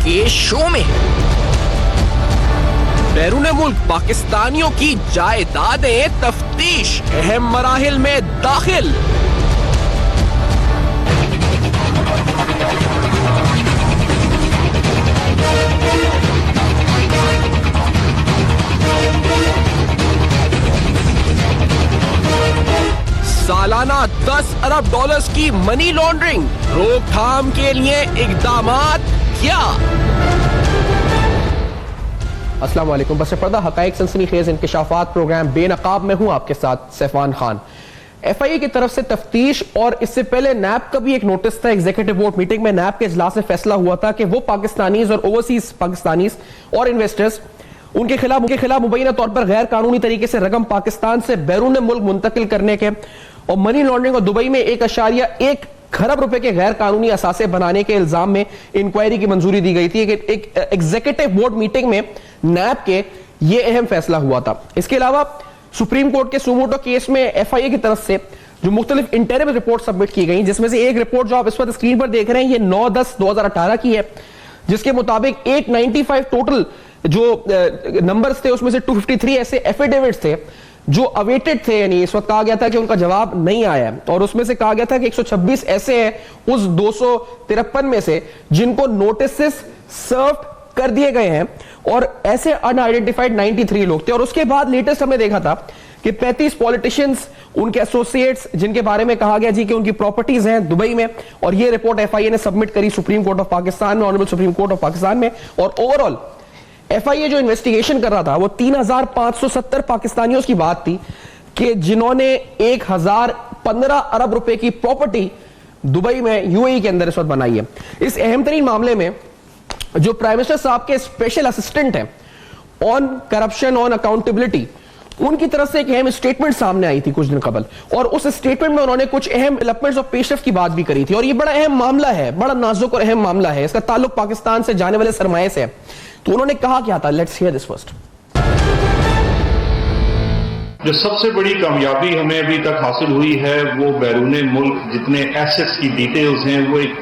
के शो में। बैरून मुल्क पाकिस्तानियों की जायदादें तफ्तीश अहम मराहिल में दाखिल। सालाना 10 अरब डॉलर्स की मनी लॉन्ड्रिंग, रोकथाम के लिए इक़दामात क्या? अस्सलाम वालेकुम। बस पर्दा हक़ाइक़ सनसनीखेज़ इंकशाफात प्रोग्राम बेनकाब में हूं आपके साथ सैफान खान। FIA की तरफ से तफ्तीश और इससे पहले नैब का भी एक नोटिस था। एग्जीक्यूटिव बोर्ड मीटिंग में नैब के इजलास में फैसला हुआ था कि वो पाकिस्तानीज और ओवरसीज पाकिस्तानीज और इन्वेस्टर्स उनके खिलाफ मुबैना तौर पर गैर कानूनी तरीके से रकम पाकिस्तान से बैरून मुल्क मुंतकिल करने के और मनी लॉन्ड्रिंग और दुबई में 1.1 खरब रुपए के गैर कानूनी असासे बनाने के इल्जाम में इंक्वायरी की मंजूरी दी गई थी। एक एग्जीक्यूटिव बोर्ड मीटिंग में नैब के ये अहम फैसला हुआ था। इसके अलावा सुप्रीम कोर्ट के सुमोटो केस में FIA की तरफ से जो मुख्तलिफ इंटरिम रिपोर्ट सबमिट की गई, जिसमें से एक रिपोर्ट जो आप इस वक्त स्क्रीन पर देख रहे हैं ये 9/10/2018 की है, जिसके मुताबिक 895 टोटल जो नंबर्स थे उसमें से 253 ऐसे एफिडेविट्स थे जो अवेटेड थे, यानी इस वक्त कहा गया था कि उनका जवाब नहीं आया, और उसमें से कहा गया था कि 126 ऐसे हैं उस 253 में से जिनको नोटिसेस सर्व कर दिए गए हैं, और ऐसे अनआइडेंटिफाइड 93 लोग थे। और उसके बाद लेटेस्ट हमने देखा था कि 35 पॉलिटिशियंस, उनके एसोसिएट्स, जिनके बारे में कहा गया जी कि उनकी प्रॉपर्टीज हैं दुबई में, और ये रिपोर्ट FIA ने सबमिट करी सुप्रीम कोर्ट ऑफ पाकिस्तान में, honourable supreme court of Pakistan में। और ओवरऑल FIA जो इन्वेस्टिगेशन कर रहा था वो 3570 पाकिस्तानियों की बात थी कि जिन्होंने 1015 अरब रुपए की प्रॉपर्टी दुबई में UAE के अंदर इस वक्त बनाई है। इस अहम तरीन मामले में जो प्राइम मिनिस्टर साहब के स्पेशल असिस्टेंट हैं ऑन करप्शन, ऑन अकाउंटेबिलिटी, उनकी तरफ से एक अहम स्टेटमेंट सामने आई थी कुछ दिन कबल, और उस स्टेटमेंट में उन्होंने कुछ अहम डेवलपमेंट्स और पेशरफ्त की बात भी करी थी। और ये बड़ा अहम मामला है, बड़ा नाजुक और अहम मामला है, इसका ताल्लुक पाकिस्तान से जाने वाले सरमाए से है। तो उन्होंने कहा क्या था, लेट्स हियर दिस फर्स्ट। जो सबसे बड़ी कामयाबी हमें अभी तक हासिल हुई है वो बैरून मुल्क जितने एसेट्स की डिटेल्स हैं वो एक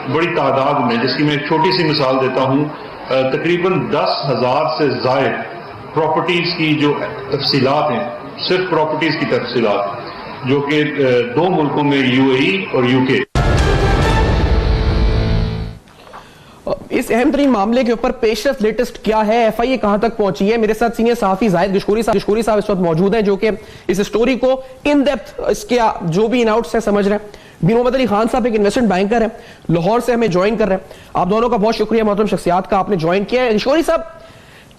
बड़ी तादाद में, जिसकी मैं एक छोटी सी मिसाल देता हूं, तकरीबन 10,000 से जायद प्रॉपर्टीज की जो तफसीलात हैं, सिर्फ प्रॉपर्टीज की तफसीलात, जो कि 2 मुल्कों में UAE और UK। इस अहम तरीन मामले के ऊपर पेशरफ्त लेटेस्ट क्या है, FIA कहां तक पहुंची है, मेरे साथ सीनियर सहाफी जाहिद गिशकोरी साहब इस वक्त मौजूद हैं, जो कि इस स्टोरी को इन डेप्थ, इसके जो भी इन आउट्स है समझ रहे हैं। बिन मोहम्मद अली खान साहब एक इन्वेस्टमेंट बैंकर हैं, लाहौर से हमें ज्वाइन कर रहे हैं। आप दोनों का बहुत शुक्रिया मोहतरम शख्सियात का, आपने ज्वाइन किया है। गिशकोरी साहब,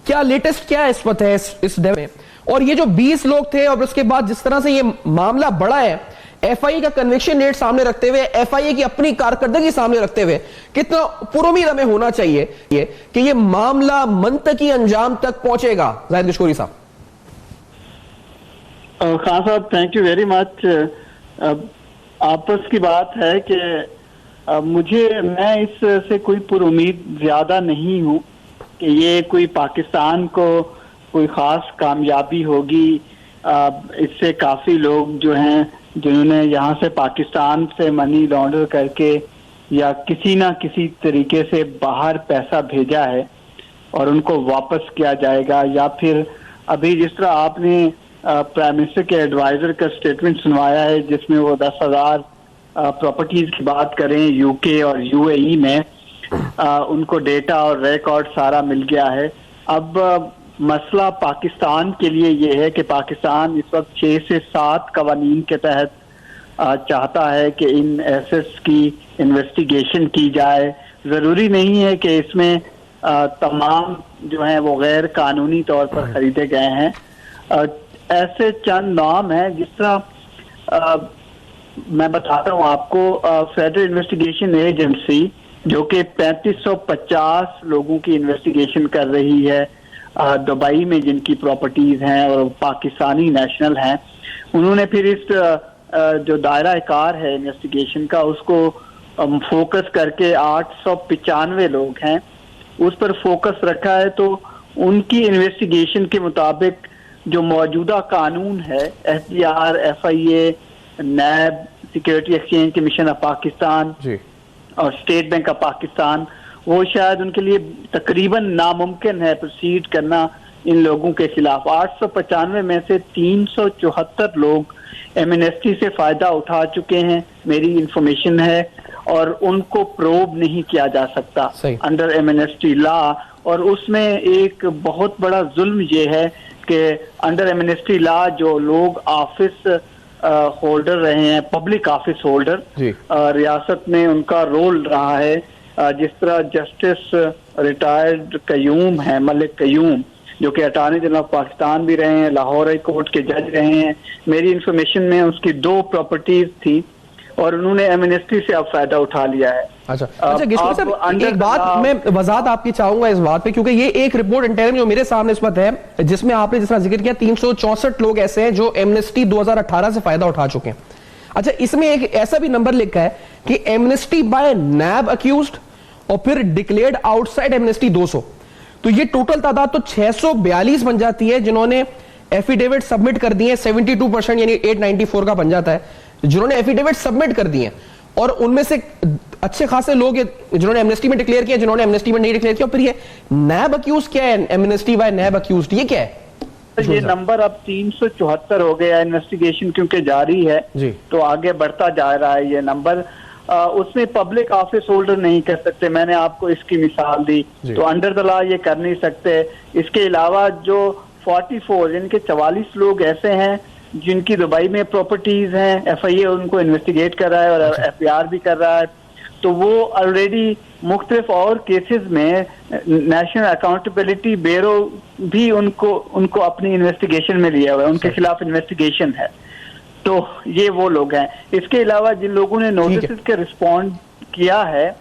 क्या लेटेस्ट क्या है इस वक्त है इस डे में, और ये जो 20 लोग थे और उसके बाद जिस तरह से ये मामला बढ़ा है, FIA का कन्विक्शन रेट सामने रखते हुए, FIA की अपनी कारकर्दगी सामने रखते हुए, कितना पुरुमीद हमें होना चाहिए कि ये मामला मंतकी अंजाम तक पहुंचेगा? जाहिद गिशकोरी साहब। खान साहब, थैंक यू वेरी मच। आपस की बात है कि मैं इससे कोई पुरुमीद ज्यादा नहीं हूं कि ये कोई पाकिस्तान को कोई खास कामयाबी होगी। इससे काफी लोग जो हैं जिन्होंने यहाँ से पाकिस्तान से मनी लॉन्डर करके या किसी ना किसी तरीके से बाहर पैसा भेजा है और उनको वापस किया जाएगा, या फिर अभी जिस तरह आपने प्राइम मिनिस्टर के एडवाइजर का स्टेटमेंट सुनवाया है जिसमें वो 10,000 प्रॉपर्टीज की बात करें UK और UAE में, उनको डेटा और रिकॉर्ड सारा मिल गया है। अब मसला पाकिस्तान के लिए ये है कि पाकिस्तान इस वक्त 6 से 7 कवानीन के तहत चाहता है कि इन एसेट्स की इन्वेस्टिगेशन की जाए। ज़रूरी नहीं है कि इसमें तमाम जो हैं वो गैर कानूनी तौर पर खरीदे गए हैं। ऐसे चंद नाम हैं, जिस तरह मैं बताता हूँ आपको, फेडरल इन्वेस्टिगेशन एजेंसी जो कि 3550 लोगों की इन्वेस्टिगेशन कर रही है दुबई में, जिनकी प्रॉपर्टीज हैं और पाकिस्तानी नेशनल हैं, उन्होंने फिर इस जो दायरा कार है इन्वेस्टिगेशन का, उसको फोकस करके 895 लोग हैं उस पर फोकस रखा है। तो उनकी इन्वेस्टिगेशन के मुताबिक जो मौजूदा कानून है, SGR, FIA, NAB, security exchange commission of Pakistan और स्टेट बैंक ऑफ पाकिस्तान, वो शायद उनके लिए तकरीबन नामुमकिन है प्रोसीड करना इन लोगों के खिलाफ। 895 में से 374 लोग एमनेस्टी से फायदा उठा चुके हैं, मेरी इंफॉर्मेशन है, और उनको प्रोब नहीं किया जा सकता अंडर एमनेस्टी लॉ। और उसमें एक बहुत बड़ा जुल्म ये है कि अंडर एमनेस्टी लॉ जो लोग ऑफिस होल्डर रहे हैं, पब्लिक ऑफिस होल्डर, रियासत में उनका रोल रहा है, जिस तरह जस्टिस रिटायर्ड कयूम है, मलिक कयूम, जो कि अटॉर्नी जनरल ऑफ पाकिस्तान भी रहे हैं, लाहौर हाई कोर्ट के जज रहे हैं। मेरी इंफॉर्मेशन में उसकी 2 प्रॉपर्टीज थी और उन्होंने एमनेस्टी से अब फायदा उठा लिया है। अच्छा गिशोर साहब, एक बात मैं वजाहत आपकी चाहूंगा इस बात पे, क्योंकि ये एक रिपोर्ट इंटरम जो मेरे सामने इस वक्त है, जिसमें आपने जिस तरह जिक्र किया 364 लोग ऐसे हैं जो एमनेस्टी 2018 से फायदा उठा चुके हैं। अच्छा, इसमें एक ऐसा भी नंबर लिखा है कि एमनेस्टी बाय नैब अक्यूज्ड और फिर डिक्लेयर्ड आउटसाइड एमनेस्टी 200, तो ये टोटल तादाद तो 642 बन जाती है जिन्होंने एफिडेविट सबमिट कर दिए। 72% यानी 894 का बन जाता है जिन्होंने एफिडेविट सबमिट कर दिए, और उनमें से अच्छे खासे लोग जिन्होंने एमनेस्टी में डिक्लेयर किया, जिन्होंने एमनेस्टी में नहीं डिक्लेयर किया। फिर ये नैब अक्यूज क्या है, एमनेस्टी बाय नैब अक्यूज, ये क्या है? ये नंबर अब 374 हो गया। इन्वेस्टिगेशन क्योंकि जारी है तो आगे बढ़ता जा रहा है ये नंबर। उसमें पब्लिक ऑफिस होल्डर नहीं कर सकते, मैंने आपको इसकी मिसाल दी, तो अंडर द लॉ ये कर नहीं सकते। इसके अलावा जो 44 यानी कि 44 लोग ऐसे हैं जिनकी दुबई में प्रॉपर्टीज हैं, FIA उनको इन्वेस्टिगेट कर रहा है और FBR भी कर रहा है, तो वो ऑलरेडी मुख्तलिफ और केसेस में नेशनल अकाउंटेबिलिटी ब्यूरो भी उनको अपनी इन्वेस्टिगेशन में लिया हुआ है, उनके खिलाफ इन्वेस्टिगेशन है। तो ये वो लोग हैं। इसके अलावा जिन लोगों ने नोटिस के रिस्पॉन्ड किया है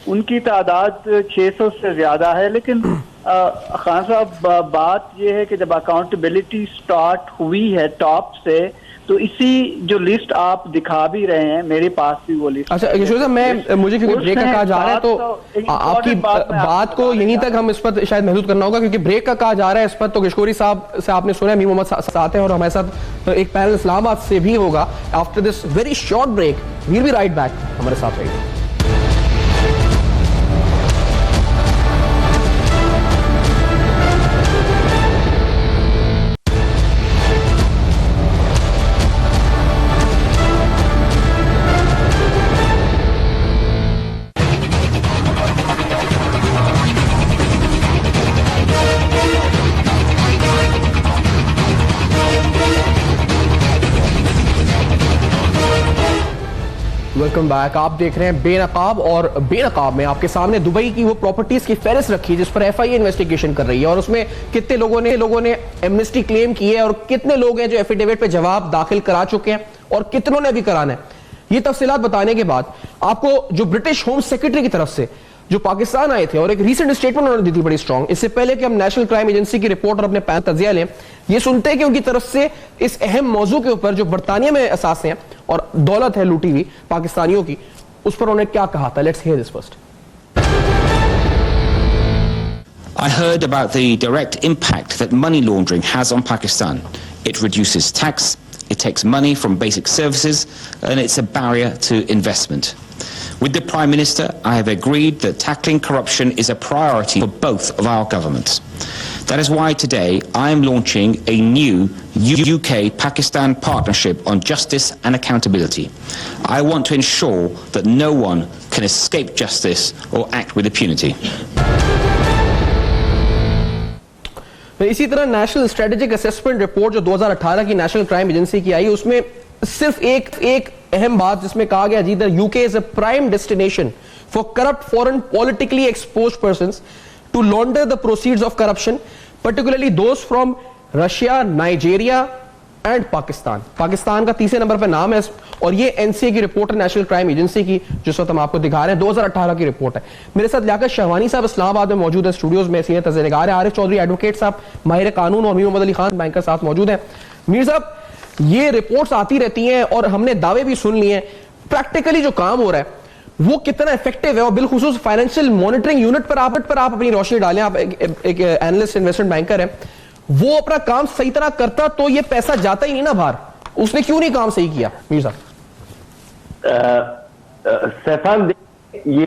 उनकी तादाद 600 से ज्यादा है। लेकिन खान साहब, बात यह है कि जब अकाउंटेबिलिटी स्टार्ट हुई है टॉप से, तो इसी जो लिस्ट आप दिखा भी रहे हैं, मेरे पास भी वो लिस्ट। अच्छा किशोर साहब, मुझे क्योंकि ब्रेक का कहा जा रहा है तो आपकी बात को यहीं तक हम इस पर शायद महदूद करना होगा, क्योंकि ब्रेक का कहा जा रहा है इस पर। तो किशोरी साहब से आपने सुना, मीर मोहम्मद साथ हैं और हमारे साथ एक पैनल इस्लामाबाद से भी होगा। After this very short break we will be right back, हमारे साथ रहिए। Welcome back. आप देख रहे हैं बेनकाब, और बेनकाब में आपके सामने दुबई की वो प्रॉपर्टीज की फेहरिस्त रखी जिस पर FIA इन्वेस्टिगेशन कर रही है, और उसमें कितने लोगों ने एमनेस्टी क्लेम की है और कितने लोग हैं जो एफिडेविट पे जवाब दाखिल करा चुके हैं और कितनों ने अभी कराना है। ये तफसीलात बताने के बाद आपको जो ब्रिटिश होम सेक्रेटरी की तरफ से जो पाकिस्तान आए थे और एक रीसेंट स्टेटमेंट उन्होंने दी थी बड़ी स्ट्रांग, इससे पहले कि हम नेशनल क्राइम एजेंसी की रिपोर्ट और अपने पैन तजिया लें, ये सुनते हैं कि उनकी तरफ से इस अहम मौजू के ऊपर जो बरतानिया में असासे हैं और दौलत है लूटी हुई पाकिस्तानियों की, उस पर उन्होंने क्या कहा था। Let's hear this first. I heard about the direct impact that money laundering has on Pakistan. It reduces tax, it takes money from basic services, and it's a barrier to investment. With the Prime Minister, I have agreed that tackling corruption is a priority for both of our governments. That is why today I am launching a new UK-Pakistan partnership on justice and accountability. I want to ensure that no one can escape justice or act with impunity. इसी तरह national strategic assessment report जो 2018 की national crime agency की आई, उसमें सिर्फ एक अहम बात जिसमें कहा गया जी, the UK is a prime destination for corrupt foreign politically exposed persons to launder the proceeds of corruption, particularly those from Russia, Nigeria and Pakistan. Pakistan का तीसरे नंबर पर नाम है, और ये एनसीए की रिपोर्ट है नेशनल क्राइम एजेंसी की, जिस वक्त हम आपको दिखा रहे हैं 2018 की रिपोर्ट है। मेरे साथ लियाकत शहवानी साहब इस्लामाबाद में मौजूद है, स्टूडियोज में सीनियर तजनिगार है, आरिफ चौधरी एडवोकेट साहब माहिर कानून, और मीर मोहम्मद अली खान बैंकर साथ मौजूद है। मीर साहब, ये रिपोर्ट्स आती रहती हैं और हमने दावे भी सुन लिए हैं, प्रैक्टिकली जो काम हो रहा है वो कितना इफेक्टिव है, और बिलखुसूस फाइनेंशियल मॉनिटरिंग यूनिट पर आप अपनी रोशनी डालें। आप एक एनालिस्ट इन्वेस्टमेंट बैंकर है, वो अपना काम सही तरह करता तो ये पैसा जाता ही नहीं ना बाहर, उसने क्यों नहीं काम सही किया? मीर साहब, सैफान, ये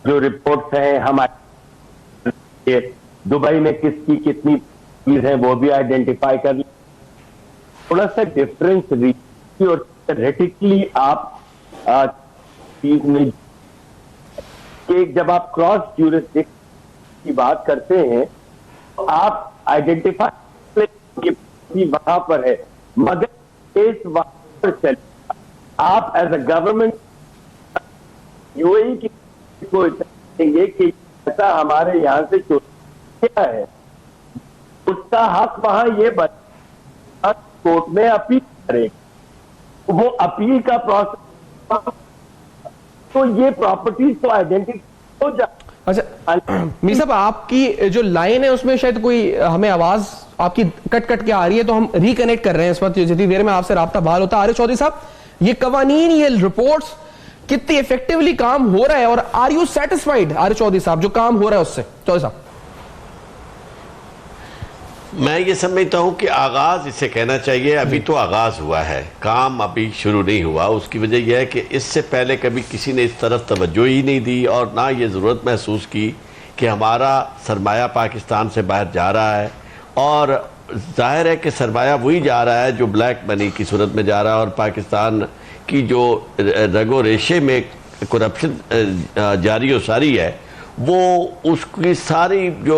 जो रिपोर्ट्स हैं हमारे दुबई में किसकी कितनी चीज है वो भी आइडेंटिफाई कर, थोड़ा सा डिफरेंस और थ्योरेटिकली आप जब आप क्रॉस ज्यूरिसडिक्शन की बात करते हैं तो आप आइडेंटिफाई वहां पर है, मगर इस वहां पर चले आप एज अ गवर्नमेंट यूएई की को देंगे कि ऐसा हमारे यहां से चोरी क्या है, उसका हक वहां ये कोर्ट में अपील करेगा, वो अपील का प्रोसेस, तो ये प्रॉपर्टीज तो आइडेंटिफाई हो जाए। अच्छा मीर साहब, आपकी जो लाइन है उसमें शायद कोई हमें आवाज आपकी कट कट के आ रही है, तो हम रिकनेक्ट कर रहे हैं इस वक्त, जितनी देर में आपसे राब्ता बहाल होता है। आरिफ चौधरी साहब, ये कवानीन, ये रिपोर्ट्स कितनी इफेक्टिवली काम हो रहा है और are you satisfied Arif Chaudhry साहब जो काम हो रहा है उससे? चौधरी साहब, मैं ये समझता हूँ कि आगाज इसे कहना चाहिए, अभी तो आगाज हुआ है, काम अभी शुरू नहीं हुआ। उसकी वजह यह है कि इससे पहले कभी किसी ने इस तरफ तवज्जो ही नहीं दी और ना ये ज़रूरत महसूस की कि हमारा सरमाया पाकिस्तान से बाहर जा रहा है, और जाहिर है कि सरमाया वही जा रहा है जो ब्लैक मनी की सूरत में जा रहा है, और पाकिस्तान की जो रगो रेशे में करप्शन जारी और सारी है, वो उसकी सारी जो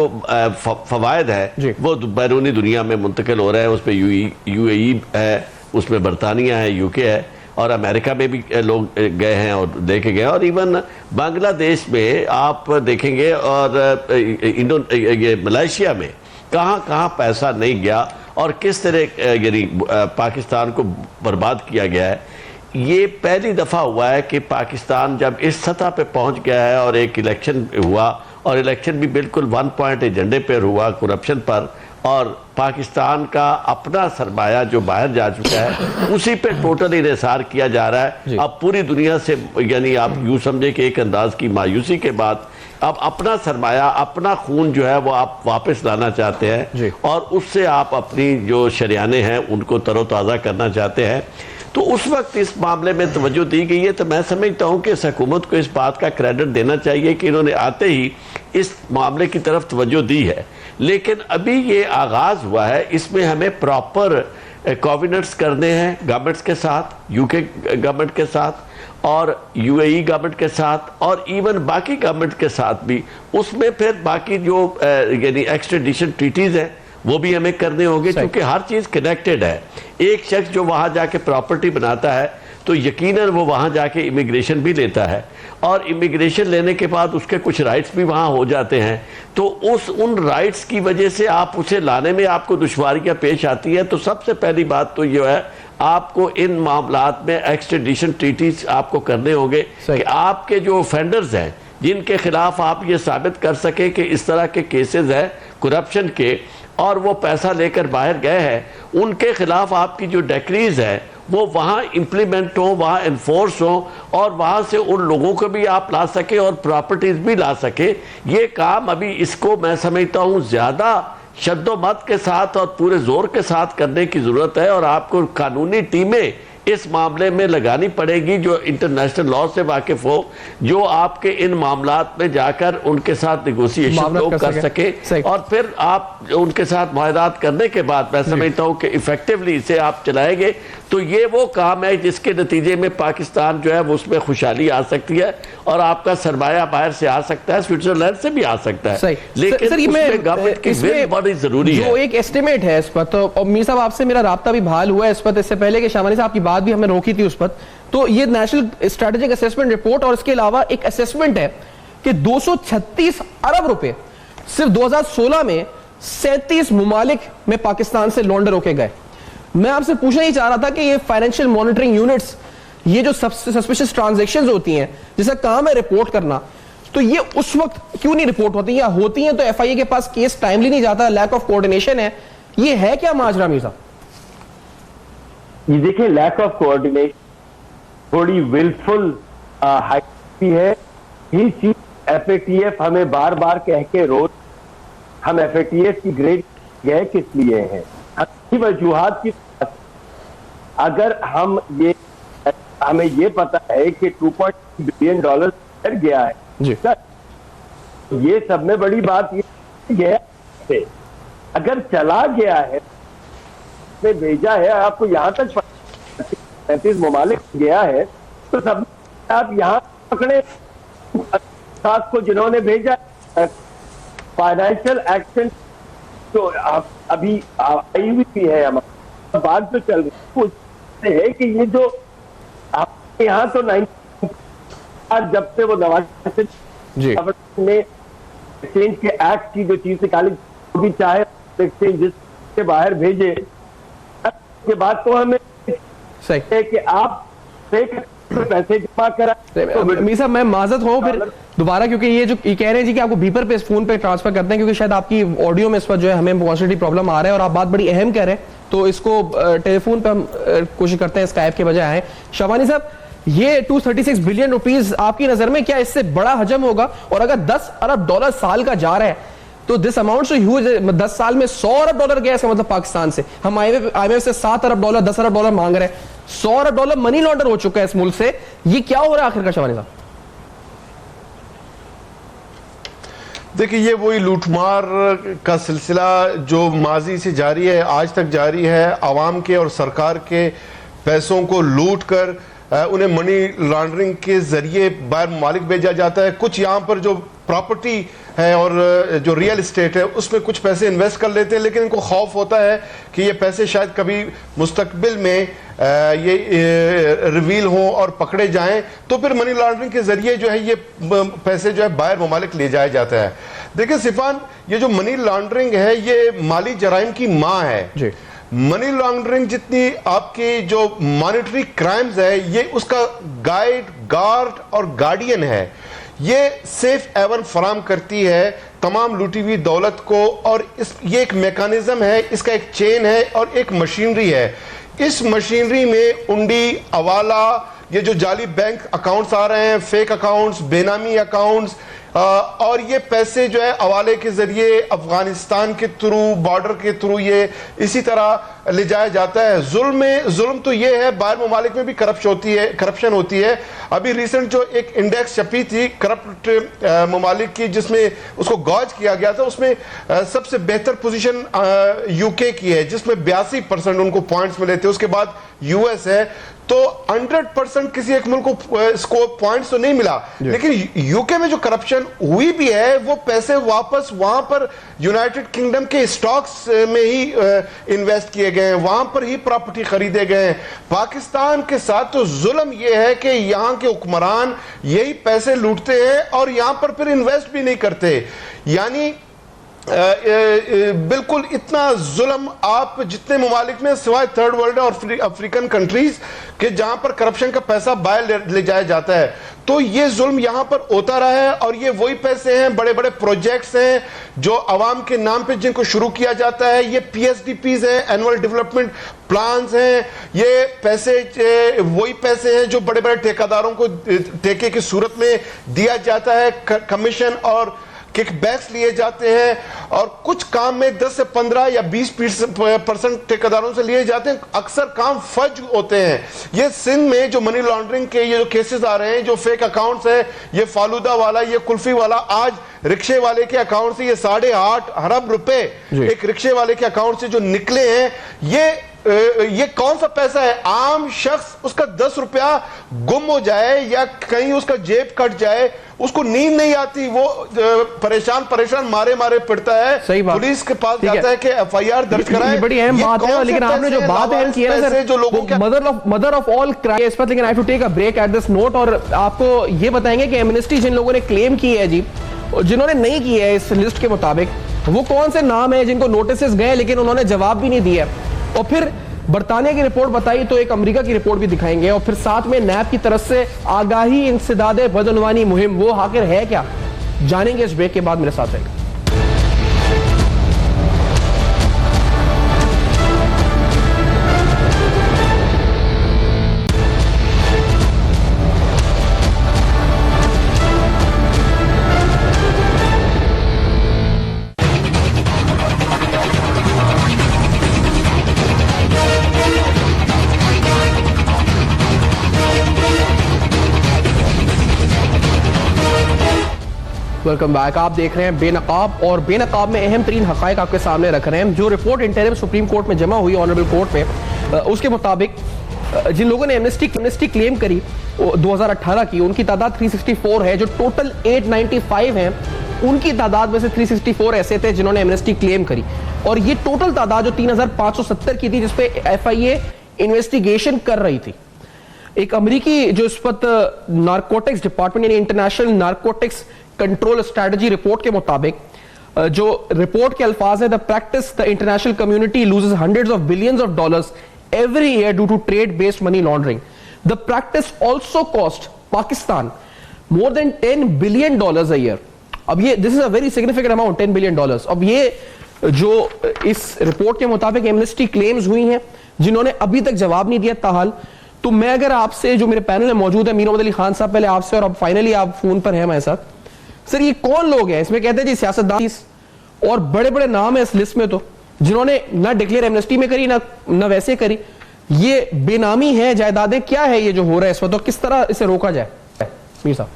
फवायद है वो बैरूनी दुनिया में मुंतकिल हो रहे हैं। उस पर यूएई है, उसमें बरतानिया है, यूके है, और अमेरिका में भी लोग गए हैं और देखे गए, और इवन बांग्लादेश में आप देखेंगे, और ये मलेशिया में कहाँ कहाँ पैसा नहीं गया और किस तरह यानी पाकिस्तान को बर्बाद किया गया है। ये पहली दफ़ा हुआ है कि पाकिस्तान जब इस सतह पे पहुंच गया है और एक इलेक्शन हुआ, और इलेक्शन भी बिल्कुल वन पॉइंट एजेंडे पर हुआ, करप्शन पर, और पाकिस्तान का अपना सरमाया जो बाहर जा चुका है उसी पे टोटल इन्हिसार किया जा रहा है। अब पूरी दुनिया से, यानी आप यूँ समझे कि एक अंदाज की मायूसी के बाद अब अपना सरमाया, अपना खून जो है वो आप वापस लाना चाहते हैं, और उससे आप अपनी जो शरियाने हैं उनको तरोताज़ा करना चाहते हैं। तो उस वक्त इस मामले में तवज्जो दी गई है। तो मैं समझता हूँ कि इस हुकूमत को इस बात का क्रेडिट देना चाहिए कि इन्होंने आते ही इस मामले की तरफ तवज्जो दी है। लेकिन अभी ये आगाज़ हुआ है, इसमें हमें प्रॉपर कोविनेट्स करने हैं गवर्नमेंट्स के साथ, यूके गवर्नमेंट के साथ और यूएई गवर्नमेंट के साथ, और इवन बाकी गवर्नमेंट के साथ भी। उसमें फिर बाकी जो यानी एक्सट्रेडिशन ट्रीटीज़ हैं वो भी हमें करने होंगे, क्योंकि हर चीज़ कनेक्टेड है। एक शख्स जो वहाँ जाके प्रॉपर्टी बनाता है तो यकीनन वो वहाँ जाके इमिग्रेशन भी लेता है, और इमिग्रेशन लेने के बाद उसके कुछ राइट्स भी वहाँ हो जाते हैं। तो उन राइट्स की वजह से आप उसे लाने में आपको दुश्वारियाँ पेश आती हैं। तो सबसे पहली बात तो ये है, आपको इन मामलात में एक्सट्रेडिशन ट्रीटीज आपको करने होंगे कि आपके जो ऑफेंडर्स हैं, जिनके खिलाफ आप ये साबित कर सके कि इस तरह के केसेस हैं करप्शन के और वो पैसा लेकर बाहर गए हैं, उनके खिलाफ आपकी जो डिक्रीज है वो वहाँ इम्प्लीमेंट हो, वहाँ इन्फोर्स हो, और वहाँ से उन लोगों को भी आप ला सके और प्रॉपर्टीज भी ला सके। ये काम अभी इसको मैं समझता हूँ ज़्यादा शद्दोमत के साथ और पूरे जोर के साथ करने की ज़रूरत है, और आपको कानूनी टीमें इस मामले में लगानी पड़ेगी जो इंटरनेशनल लॉ से वाकिफ हो, जो आपके इन मामलात में जाकर उनके साथ नेगोशिएशन लोग कर सके, और फिर आप उनके साथ मुआहदात करने के बाद मैं समझता हूँ कि इफेक्टिवली इसे आप चलाएंगे तो ये वो काम है जिसके नतीजे में पाकिस्तान जो है वो उसमें खुशहाली आ सकती है, और आपका सरमाया बाहर से आ सकता है, स्विट्जरलैंड से भी आ सकता है। लेकिन उसमें गवर्नमेंट की विल बड़ी जरूरी है। जो एक एस्टिमेट है इस पर, तो मीर साहब आपसे मेरा राब्ता भी बहाल हुआ है इस पर, इससे पहले कि शामानी साहब की बात भी हमें रोकी थी उस पर। तो ये नेशनल स्ट्रेटेजिक असेसमेंट रिपोर्ट और इसके अलावा एक असेसमेंट है कि 236 अरब रुपए सिर्फ 2016 में 37 ममालिक में पाकिस्तान से लॉन्डर होके गए। मैं आपसे पूछना ही चाह रहा था कि ये फाइनेंशियल मॉनिटरिंग यूनिट्स, ये जो सस्पिशियस ट्रांजैक्शंस होती हैं जिसका काम है रिपोर्ट करना, तो ये उस वक्त क्यों नहीं रिपोर्ट होती, या होती हैं तो एफआईए के पास केस टाइमली नहीं जाता, लैक ऑफ कोऑर्डिनेशन है, ये है क्या माजरा मीर साहब? ये देखिए, लैक ऑफ कोऑर्डिनेशन, थोड़ी विलफुल हाइट है ही चीज। एफएटीएफ हमें बार बार कह के रोज, हम एफएटीएफ की ग्रेड गए किस लिए हैं, अच्छी वजूहात की। अगर हमें ये पता है कि $2.2 बिलियन गया है, ये सब में बड़ी बात ये गया है, अगर चला गया है, भेजा है आपको यहाँ तक 35 ममालिक गया है, तो सब आप यहाँ पकड़े साथ को जिन्होंने भेजा। फाइनेंशियल एक्शन तो अभी आई हुई भी है, हमारी बात जो चल रही है कि ये जो आपके यहाँ तो 90 जब से वो नवाज ने एक्सचेंज के एक्ट की जो चीज निकाली, भी चाहे एक्सचेंज के बाहर भेजे, के बाद तो हमें सही है कि आप पैसे जमा करा। मीर साहब मैं माजरत हूँ फिर दोबारा, क्योंकि ये जो ये कह रहे हैं जी कि आपको बीपर पे फोन पे ट्रांसफर करते हैं, क्योंकि शायद आपकी ऑडियो में इस पर जो है हमें पॉजिटिव प्रॉब्लम आ रहा है और आप बात बड़ी अहम कह रहे हैं, तो इसको टेलीफोन पे हम कोशिश करते हैं स्काइप के बजाय आए। शाबानी साहब, ये 236 बिलियन रुपीस आपकी नजर में क्या इससे बड़ा हजम होगा? और अगर 10 अरब डॉलर साल का जा रहा है तो दिस अमाउंट सो ह्यूज, 10 साल में 100 अरब डॉलर गया, इसका मतलब पाकिस्तान से हम IMF से 7 अरब डॉलर 10 अरब डॉलर मांग रहे हैं, 100 अरब डॉलर मनी लॉन्डर हो चुका है इस मुल्क से। ये क्या हो रहा है आखिर का शवानी साहब? देखिए, ये वही लूटमार का सिलसिला जो माजी से जारी है, आज तक जारी है। आवाम के और सरकार के पैसों को लूट कर उन्हें मनी लॉन्ड्रिंग के जरिए बाहर ममालिक भेजा जाता है। कुछ यहाँ पर जो प्रॉपर्टी है और जो रियल एस्टेट है उसमें कुछ पैसे इन्वेस्ट कर लेते हैं, लेकिन इनको खौफ होता है कि ये पैसे शायद कभी मुस्तकबिल में ये रिवील हों और पकड़े जाएं, तो फिर मनी लॉन्ड्रिंग के जरिए जो है ये पैसे जो है बाहर ममालिक ले जाया जाता है। देखिए सिफान, ये जो मनी लॉन्ड्रिंग है ये माली जराइम की माँ है जी। मनी लॉन्ड्रिंग जितनी आपकी जो मॉनेटरी क्राइम्स है, ये उसका गाइड, गार्ड और गार्डियन है। ये सेफ एवन फराम करती है तमाम लूटी हुई दौलत को, और ये एक मैकेनिज्म है, इसका एक चेन है और एक मशीनरी है। इस मशीनरी में उंडी, अवाला, ये जो जाली बैंक अकाउंट्स आ रहे हैं, फेक अकाउंट्स, बेनामी अकाउंट्स, और ये पैसे जो है हवाले के जरिए अफगानिस्तान के थ्रू, बॉर्डर के थ्रू ये इसी तरह ले जाया जाता है। जुल्म तो ये है, बाहर ममालिक में भी करप्शन होती है। अभी रिसेंट जो एक इंडेक्स छपी थी करप्ट ममालिक की, जिसमें उसको गॉज किया गया था, उसमें सबसे बेहतर पोजीशन यूके की है, जिसमें 82% उनको पॉइंट्स मिले थे। उसके बाद यूएस है। तो 100% किसी एक मुल्क को स्कोर पॉइंट्स तो नहीं मिला, लेकिन यूके में जो करप्शन हुई भी है वो पैसे वापस वहां पर यूनाइटेड किंगडम के स्टॉक्स में ही इन्वेस्ट किए गए हैं, वहां पर ही प्रॉपर्टी खरीदे गए हैं। पाकिस्तान के साथ तो जुल्म यह है कि यहां के हुक्मरान यही पैसे लूटते हैं और यहां पर फिर इन्वेस्ट भी नहीं करते। यानी बिल्कुल इतना जुल्म आप जितने ममालिक में सिवाय थर्ड वर्ल्ड और अफ्रीकन कंट्रीज के जहां पर करप्शन का पैसा बाहर ले जाया जाता है, तो ये जुल्म यहां पर होता रहा है। और ये वही पैसे हैं, बड़े बड़े प्रोजेक्ट्स हैं जो अवाम के नाम पे जिनको शुरू किया जाता है, ये PSDPs हैं, एनुअल डेवलपमेंट प्लान्स हैं। ये पैसे वही पैसे हैं जो बड़े बड़े ठेकेदारों को ठेके की सूरत में दिया जाता है, कमीशन और किकबैक्स लिए जाते हैं, और कुछ काम में 10 से 15 या 20% ठेकेदारों से लिए जाते हैं। अक्सर काम फर्ज होते हैं। ये सिंध में जो मनी लॉन्ड्रिंग के ये जो केसेस आ रहे हैं, जो फेक अकाउंट्स है, ये फालूदा वाला, ये कुल्फी वाला, आज रिक्शे वाले के अकाउंट से ये 8.5 अरब रुपए एक रिक्शे वाले के अकाउंट से जो निकले हैं, ये कौन सा पैसा है? आम शख्स उसका 10 रुपया गुम हो जाए या कहीं उसका जेब कट जाए, उसको नींद नहीं आती, वो परेशान मारे पड़ता है, पुलिस के पास जाता है कि FIR दर्ज कराए। बड़ी अहम बात है, लेकिन आपने जो बात अहम की है ना सर, जो लोगों के मदर ऑफ ऑल क्राइम, पर लेकिन I have to take a break at this note, और आपको ये बताएंगे कि एमनेस्टी जिन लोगों ने क्लेम की है जी, जिन्होंने नहीं की है इस लिस्ट के मुताबिक, वो कौन से नाम है जिनको नोटिस गए लेकिन उन्होंने जवाब भी नहीं दिया। और फिर बरतानिया की रिपोर्ट बताई तो एक अमेरिका की रिपोर्ट भी दिखाएंगे, और फिर साथ में नैब की तरफ से आगाही इंसदाद बदअनवानी मुहिम, वो आखिर है क्या, जानेंगे इस ब्रेक के बाद। मेरे साथ रहेंगे। Welcome back. आप देख रहे हैं बेनकाब, और बेनकाब में अहम तरीन हकायक आपके सामने रख रहे हैं। जो रिपोर्ट इंटरिम सुप्रीम कोर्ट में जमा हुई ऑनरेबल कोर्ट में, उसके मुताबिक जिन लोगों ने एमनेस्टी क्लेम करी 2018 की, उनकी तादाद 364 है। जो टोटल 895 हैं, उनकी तादाद में से 364 ऐसे थे जिन्होंने एमनेस्टी क्लेम करी, और ये टोटल तादाद जो 3570 की थी, जिसपे FIA इन्वेस्टिगेशन कर रही थी। एक अमेरिकी जो इस वक्त नारकोटिक्स डिपार्टमेंट यानी international narcotics control strategy report के मुताबिक, जो रिपोर्ट के अल्फाज है, the practice the international community loses hundreds of billions of dollars every year due to trade based money laundering. The practice also cost Pakistan more than $10 billion a year. अब ये this is a very significant amount, $10 billion. अब ये जो इस report के मुताबिक amnesty claims हुई हैं, जिन्होंने अभी तक जवाब नहीं दिया ताहाल। तो मैं अगर आपसे, जो मेरे पैनल में मौजूद है, मीर मोहम्मद अली खान साहब पहले आपसे, और अब फाइनली आप फोन पर हैं हमारे साथ। सर, ये कौन लोग हैं? इसमें कहते हैं जी सियासतदान, और बड़े बड़े नाम है इस लिस्ट में, तो जिन्होंने ना डिक्लेयर एमनेस्टी में करी, ना वैसे करी। ये बेनामी है जायदादें, क्या है ये जो हो रहा है इस वक्त, तो किस तरह इसे रोका जाए? मीर साहब,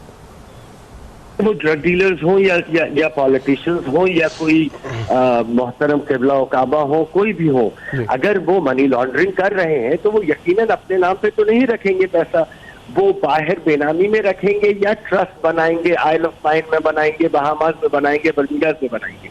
वो ड्रग डीलर्स हो या पॉलिटिशियंस हो या कोई मोहतरम क़िबला व काबा हो, कोई भी हो, अगर वो मनी लॉन्ड्रिंग कर रहे हैं तो वो यकीनन अपने नाम पे तो नहीं रखेंगे पैसा, वो बाहर बेनामी में रखेंगे या ट्रस्ट बनाएंगे, आइल ऑफ माइन में बनाएंगे, बहामास में बनाएंगे, बर्मुडास में बनाएंगे।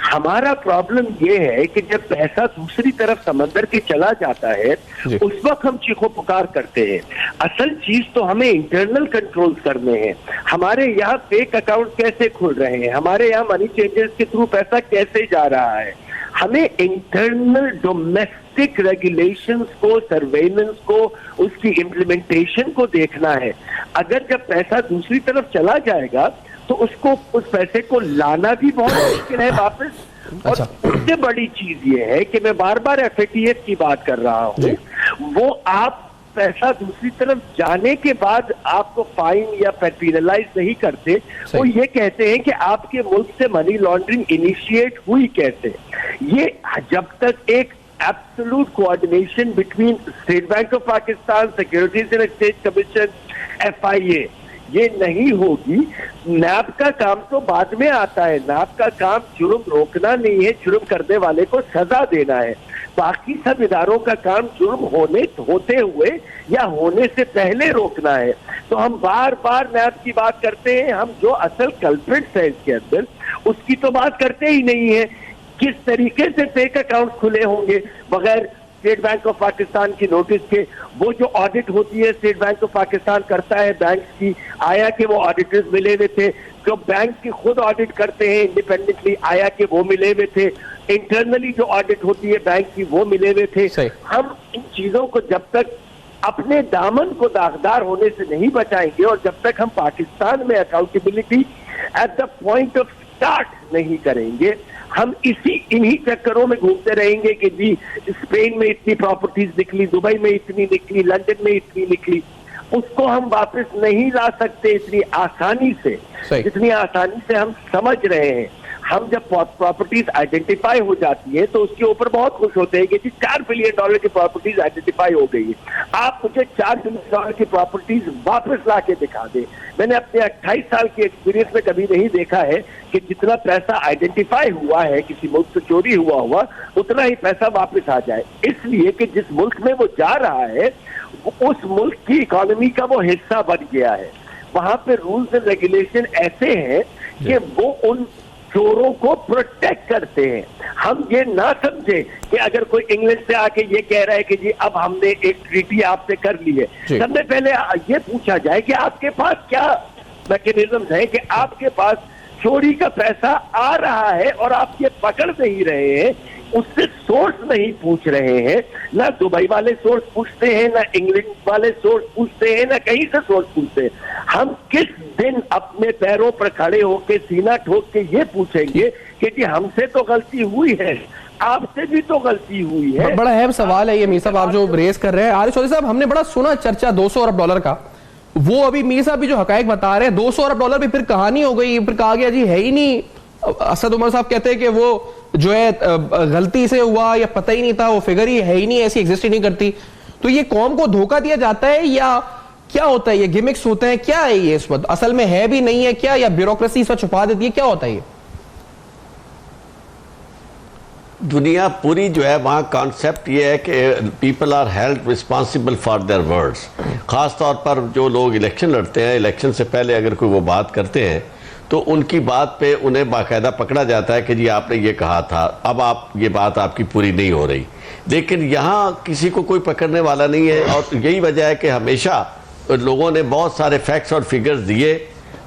हमारा प्रॉब्लम ये है कि जब पैसा दूसरी तरफ समंदर के चला जाता है, उस वक्त हम चीखो पुकार करते हैं। असल चीज तो हमें इंटरनल कंट्रोल करने हैं। हमारे यहाँ फेक अकाउंट कैसे खुल रहे हैं, हमारे यहाँ मनी चेंजर्स के थ्रू पैसा कैसे जा रहा है, हमें इंटरनल डोमेस्टिक रेगुलेशंस को, सर्वेलेंस को, उसकी इम्प्लीमेंटेशन को देखना है। अगर जब पैसा दूसरी तरफ चला जाएगा तो उसको, उस पैसे को लाना भी बहुत मुश्किल है वापस। और उससे बड़ी चीज ये है कि मैं बार बार FATF की बात कर रहा हूँ, वो आप पैसा दूसरी तरफ जाने के बाद आपको फाइन या पेनलाइज नहीं करते, वो ये कहते हैं कि आपके मुल्क से मनी लॉन्ड्रिंग इनिशिएट हुई कैसे। ये जब तक एक absolute coordination between state bank of Pakistan, securities and exchange commission, FIA, ये नहीं होगी, नैब का काम तो बाद में आता है। नैब का काम जुर्म रोकना नहीं है, जुर्म करने वाले को सजा देना है। बाकी सब इदारों का काम जुर्म होते हुए या होने से पहले रोकना है। तो हम बार बार नैब की बात करते हैं, हम जो असल कल्प्रिट्स है इसके अंदर, उसकी तो बात करते ही नहीं है। किस तरीके से फेक अकाउंट खुले होंगे बगैर स्टेट बैंक ऑफ पाकिस्तान की नोटिस के। वो जो ऑडिट होती है स्टेट बैंक ऑफ पाकिस्तान करता है बैंक की, आया कि वो ऑडिटर्स मिले हुए थे, जो बैंक की खुद ऑडिट करते हैं इंडिपेंडेंटली, आया कि वो मिले हुए थे, इंटरनली जो ऑडिट होती है बैंक की वो मिले हुए थे। हम इन चीजों को जब तक अपने दामन को दागदार होने से नहीं बचाएंगे, और जब तक हम पाकिस्तान में accountability at the point of start नहीं करेंगे, हम इन्हीं चक्करों में घूमते रहेंगे कि जी स्पेन में इतनी प्रॉपर्टीज निकली, दुबई में इतनी निकली, लंदन में इतनी निकली। उसको हम वापस नहीं ला सकते इतनी आसानी से, जितनी आसानी से हम समझ रहे हैं। हम जब प्रॉपर्टीज आइडेंटिफाई हो जाती है तो उसके ऊपर बहुत खुश होते हैं कि जी $4 बिलियन की प्रॉपर्टीज आइडेंटिफाई हो गई है। आप मुझे $4 बिलियन की प्रॉपर्टीज वापस ला के दिखा दें। मैंने अपने 28 साल के एक्सपीरियंस में कभी नहीं देखा है कि जितना पैसा आइडेंटिफाई हुआ है किसी मुल्क से चोरी हुआ उतना ही पैसा वापस आ जाए। इसलिए कि जिस मुल्क में वो जा रहा है उस मुल्क की इकोनॉमी का वो हिस्सा बन गया है। वहां पे रूल्स एंड रेगुलेशन ऐसे हैं कि वो उन चोरों को प्रोटेक्ट करते हैं। हम ये ना समझे कि अगर कोई इंग्लैंड से आके ये कह रहा है कि जी अब हमने एक ट्रीटी आपसे कर ली है, सबसे पहले ये पूछा जाए कि आपके पास क्या मैकेनिज्म है कि आपके पास चोरी का पैसा आ रहा है और आप ये पकड़ नहीं रहे हैं, उससे सोर्स नहीं पूछ रहे हैं। ना दुबई वाले सोर्स पूछते हैं, ना इंग्लैंड वाले सोर्स पूछते हैं, ना कहीं से सोर्स पूछते हैं। हम किस दिन अपने पैरों पर खड़े होकर सीना ठोक के ये पूछेंगे कि जी हमसे तो गलती हुई है, आपसे भी तो गलती हुई है। बड़ा अहम सवाल है ये मीर साहब आप जो रेस कर रहे हैं। आरिफ चौधरी साहब, हमने बड़ा सुना चर्चा $200 अरब का, वो अभी मीर साहब भी जो हकायक बता रहे हैं, $200 अरब भी फिर कहानी हो गई, फिर कहा गया जी है ही नहीं। असद उमर साहब कहते हैं कि वो जो है गलती से हुआ या पता ही नहीं था, वो फिगर ही है ही नहीं, ऐसी एग्जिस्ट ही नहीं करती। तो ये कौम को धोखा दिया जाता है या क्या होता है ये? गिमिक्स होते हैं? क्या है ये इस वक्त? असल में है भी नहीं है क्या, या ब्यूरोक्रेसी इस वक्त छुपा देती है? क्या होता है ये? दुनिया पूरी जो है वहाँ कॉन्सेप्ट ये है कि people are held responsible for their words. ख़ास तौर पर जो लोग इलेक्शन लड़ते हैं, इलेक्शन से पहले अगर कोई वो बात करते हैं तो उनकी बात पे उन्हें बाकायदा पकड़ा जाता है कि जी आपने ये कहा था, अब आप ये बात आपकी पूरी नहीं हो रही। लेकिन यहाँ किसी को कोई पकड़ने वाला नहीं है, और यही वजह है कि हमेशा लोगों ने बहुत सारे फैक्ट्स और फिगर्स दिए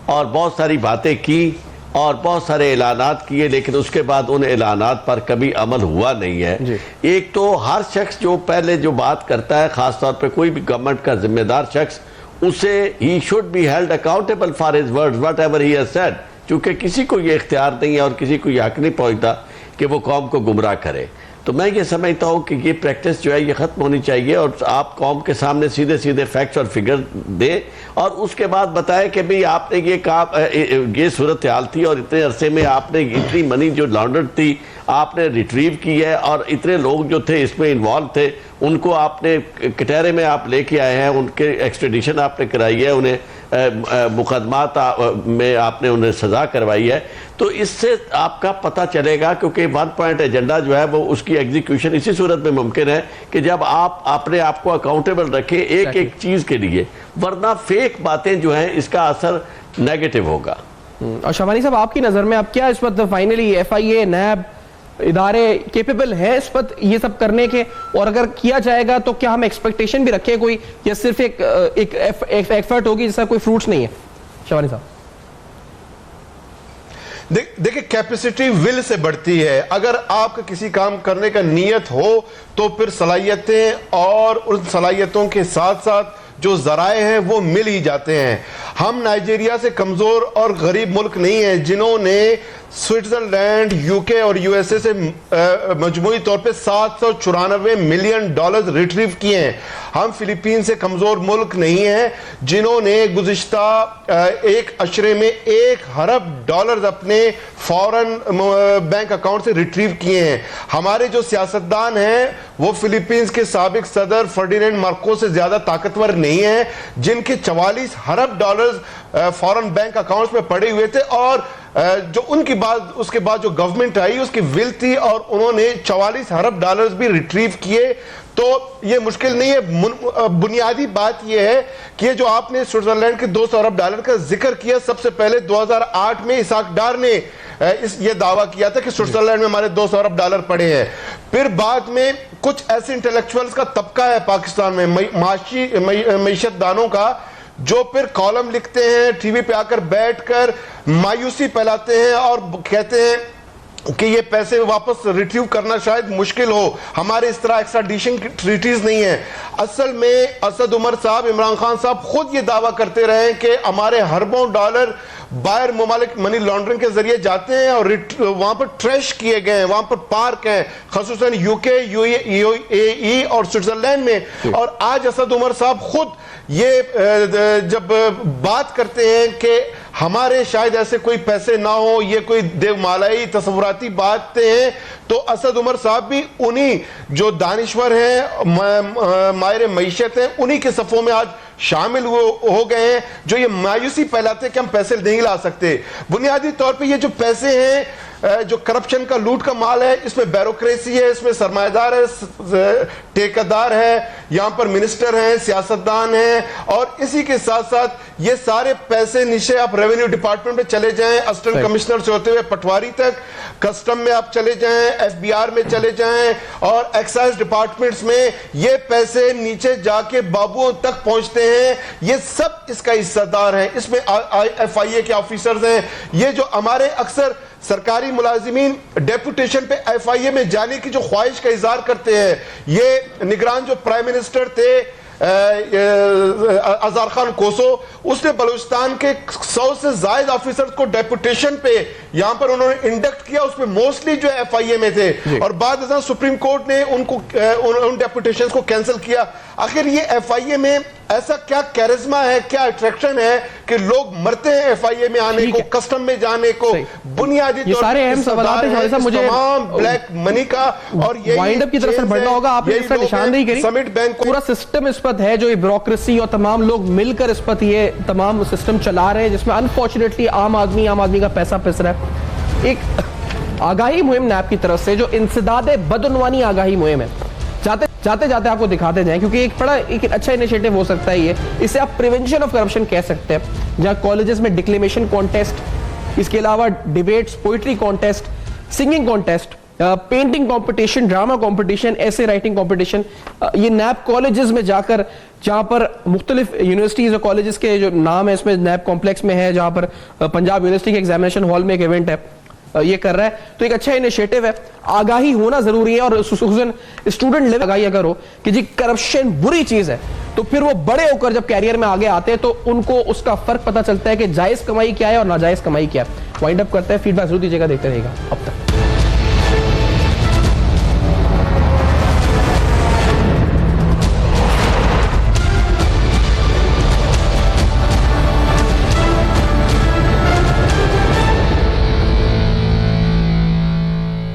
और बहुत सारी बातें की और बहुत सारे ऐलानात किए, लेकिन उसके बाद उन ऐलानात पर कभी अमल हुआ नहीं है। एक तो हर शख्स जो पहले जो बात करता है, खासतौर पे कोई भी गवर्नमेंट का जिम्मेदार शख्स, उसे he should be held accountable for his words what ever he has said, क्योंकि किसी को ये इख्तियार नहीं है और किसी को ये हक नहीं पहुंचता कि वो कौम को गुमराह करे। तो मैं ये समझता हूँ कि ये प्रैक्टिस जो है ये ख़त्म होनी चाहिए और आप कौम के सामने सीधे सीधे फैक्ट्स और फिगर दें और उसके बाद बताएं कि भाई आपने ये काम, ये सूरत हाल थी और इतने अरसे में आपने इतनी मनी जो लॉन्डर्ड थी आपने रिट्रीव की है और इतने लोग जो थे इसमें इन्वॉल्व थे उनको आपने कटहरे में आप लेके आए हैं, उनके एक्सट्रेडिशन आपने कराई है, उन्हें मुकदमात में आपने उन्हें सज़ा करवाई है। तो इससे आपका पता चलेगा, क्योंकि 1 पॉइंट एजेंडा जो है वो उसकी एग्जीक्यूशन इसी सूरत में मुमकिन है कि जब आप अपने आप को अकाउंटेबल रखें एक एक चीज़ के लिए, वरना फेक बातें जो हैं इसका असर नेगेटिव होगा। और शबानी साहब, आपकी नज़र में अब क्या इस वक्त फाइनली FIA, नैब इदारे केपेबल है इस वक्त ये सब करने के, और अगर किया जाएगा तो क्या हम एक्सपेक्टेशन भी रखें कोई, या सिर्फ एक एफर्ट होगी जिसका कोई फ्रूट्स नहीं है? शबानी साहब देखिए, कैपेसिटी विल से बढ़ती है। अगर आपका किसी काम करने का नीयत हो तो फिर सलाहियतें और उन सलाहियतों के साथ साथ जो जराए हैं वो मिल ही जाते हैं। हम नाइजीरिया से कमजोर और गरीब मुल्क नहीं है जिन्होंने स्विट्जरलैंड, UK और USA से मजमूई तौर पे $794 मिलियन रिट्रीव किए हैं। हम फिलीपीन से कमजोर मुल्क नहीं है जिन्होंने गुज़िश्ता एक अशरे में $1 अरब अपने फॉरेन बैंक अकाउंट से रिट्रीव किए हैं। हमारे जो सियासतदान हैं वो फिलीपींस के साबिक सदर फर्डिनेंड मार्कोस से ज्यादा ताकतवर नहीं है, जिनके $44 अरब फॉरेन बैंक अकाउंट्स में पड़े हुए थे, और जो उनकी बात उसके बाद जो गवर्नमेंट आई उसकी विल थी और उन्होंने $44 अरब भी रिट्रीव किए। तो ये मुश्किल नहीं है। बुनियादी बात ये है कि ये जो आपने स्विट्जरलैंड के $200 अरब का जिक्र किया, सबसे पहले 2008 में इसाक डार ने ये दावा किया था कि स्विट्जरलैंड में हमारे $200 अरब पड़े हैं। फिर बाद में कुछ ऐसे इंटेलेक्चुअल्स का तबका है पाकिस्तान में, मईशत दानों का, जो फिर कॉलम लिखते हैं, टीवी पे आकर बैठकर मायूसी फैलाते हैं और कहते हैं कि ये पैसे वापस रिट्रीव करना शायद मुश्किल हो, हमारे इस तरह एक्स्ट्राडिशन की ट्रीटीज नहीं है। असल में असद उमर साहब, इमरान खान साहब खुद ये दावा करते रहे कि हमारे अरबों डॉलर बाहर ममालिक मनी लॉन्ड्रिंग के जरिए जाते हैं और वहां पर ट्रैश किए गए हैं, वहां पर पार्क हैं, खसूसन UK, UAE और स्विट्जरलैंड में। और आज असद उमर साहब खुद ये जब बात करते हैं कि हमारे शायद ऐसे कोई पैसे ना हो, ये कोई देवमालाई तस्वुराती बातें हैं, तो असद उमर साहब भी उन्हीं जो दानिश्वर हैं, माहिर मईशत हैं, उन्हीं के सफ़ों में आज शामिल हो गए हैं जो ये मायूसी फैलाते हैं कि हम पैसे नहीं ला सकते। बुनियादी तौर पे ये जो पैसे हैं, जो करप्शन का लूट का माल है, इसमें ब्यूरोक्रेसी है, इसमें सरमायादार है, ठेकेदार है, यहां पर मिनिस्टर हैं, सियासतदान हैं, और इसी के साथ साथ ये सारे पैसे नीचे आप रेवेन्यू डिपार्टमेंट में चले जाएं, असिस्टेंट कमिश्नर से होते हुए पटवारी तक, कस्टम में आप चले जाएं, FBR में चले जाएं और एक्साइज डिपार्टमेंट्स में, ये पैसे नीचे जाके बाबुओं तक पहुंचते हैं। ये सब इसका हिस्सेदार है। इसमें FIA के ऑफिसर्स हैं। ये जो हमारे अक्सर सरकारी मुलाजिमीन डेपुटेशन पे FIA में जाने की जो ख्वाहिश का इजहार करते हैं, ये निगरान जो प्राइम मिनिस्टर थे अजहर खान कोसो, उसने बलूचिस्तान के 100 से ज्यादा ऑफिसर्स को डेपुटेशन पे यहां पर उन्होंने इंडक्ट किया, उसमें मोस्टली जो FIA में थे, और बाद में सुप्रीम कोर्ट ने उनको उन डेपुटेशन को कैंसिल किया। आखिर ये FIA में ऐसा क्या कैरिज्मा है, क्या अट्रैक्शन है कि लोग मरते हैं FIA में आने को, कस्टम में जाने को, बुनियादी ये सारे अहम सवाल हैं मुझे तमाम ब्लैक मनी का। और ये वाइंड अप की तरफ से बढ़ना होगा। आपने इसका निशानदेही करी, समिट बैंक पूरा सिस्टम इस पर है, जो ये ब्यूरोक्रेसी और तमाम लोग मिलकर इस पर ये तमाम सिस्टम चला रहे हैं, जिसमें अनफॉर्चुनेटली आम आदमी का पैसा पिस रहा है। एक आगाही मुहिम नैब की तरफ से जो इंसदादे बदउनवानी आगाही मुहिम है, जाते जाते आपको दिखाते जाएं, क्योंकि एक अच्छा इनिशिएटिव हो सकता है ये। इसे आप प्रिवेंशन ऑफ करप्शन कह सकते हैं, जहां कॉलेजेस में डिक्लेमेशन कॉन्टेस्ट, इसके अलावा debates, poetry contest, singing contest, painting competition, drama competition, ऐसे राइटिंग कंपटीशन, ये नैब कॉलेजेस में जाकर, जहां पर मुख्तलिफ यूनिवर्सिटीज और कॉलेजेस के जो नाम है इसमें नैब कॉम्प्लेक्स में है, जहां पर पंजाब यूनिवर्सिटी के एग्जामिनेशन हॉल में एक इवेंट है, ये कर रहा है। तो एक अच्छा इनिशिएटिव है, आगाही होना जरूरी है। और स्टूडेंट लेवल आगाही अगर हो कि जी करप्शन बुरी चीज है, तो फिर वो बड़े होकर जब कैरियर में आगे आते हैं तो उनको उसका फर्क पता चलता है कि जायज कमाई क्या है और नाजायज कमाई क्या है। वाइंड अप करते हैं, फीडबैक जरूर दीजिएगा, देखते रहिएगा अब तक।